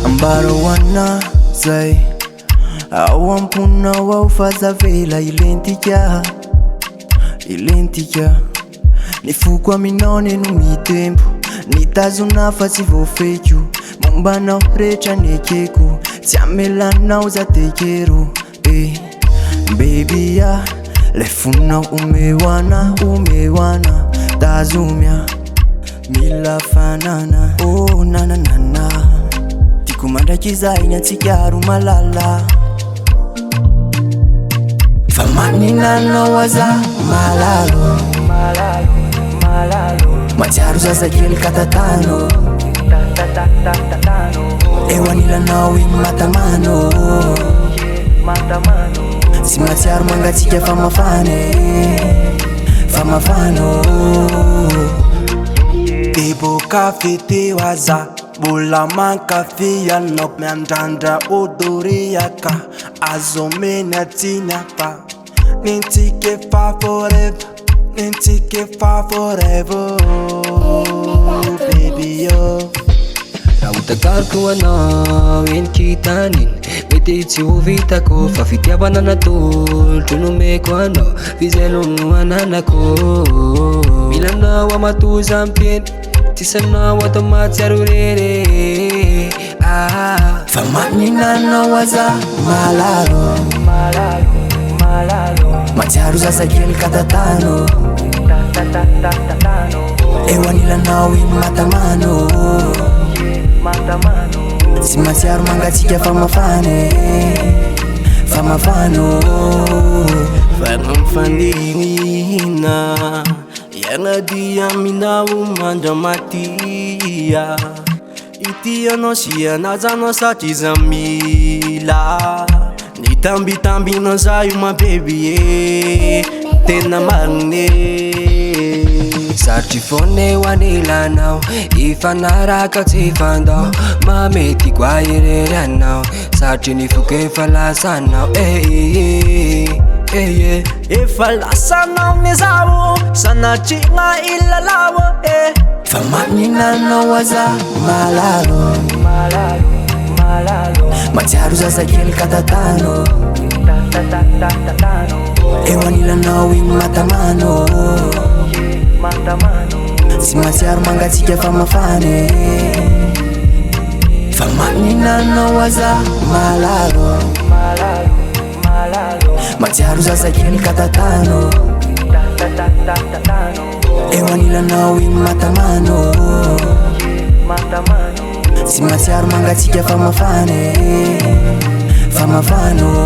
Ambarawana zay ao amponao ao fazavela ilentika ny foko aminao neno mitempo nitazona fa tsy voafeiko mombanao rehetra nekeko tsy amelanao za tekero baby ya le fonao umewana tazomia mila fanana oh nananana tiako mandraiky zay ny antsika malala fa maninanao aza malalo matsiaro zazakely katatano eo anilanao igny matamano sy matsiaro mangatsika famafano Iboka fiteo aza bola mankafy anao miandrandra odoriaka azomena tsinapa nintsike fa forever baby yo raha utakariko anao enikitanin mety tsy ho vitako fa fitiavana natolotro nomeko anao fizelono ananako milanao amatoza ampeny tisanao atao matsiaro rere fa maninanao aza malalo matsiaro zazakely katatano eo anilanao igny matamano sy matsiaro mangatsika famafano fanamfanirina yagnadia aminao mandra matia itianao sy anazanao satria za mila nitambitambinao za io ma baby tena marine satria fone ho anilanao ifanaraka tsy fandao mamety koa irery anao satria nifoka efa lasanao efa lasanao mizao sanatrigna ilalao fa maninanao aza malalo matsiaro zazakely katatano eo anilanao igny matamano sy matsiaro mangatsika fa maninanao aza malalo matsiaro zazakely katatano eo anilanao igny matamano sy matsiaro mangatsika famafano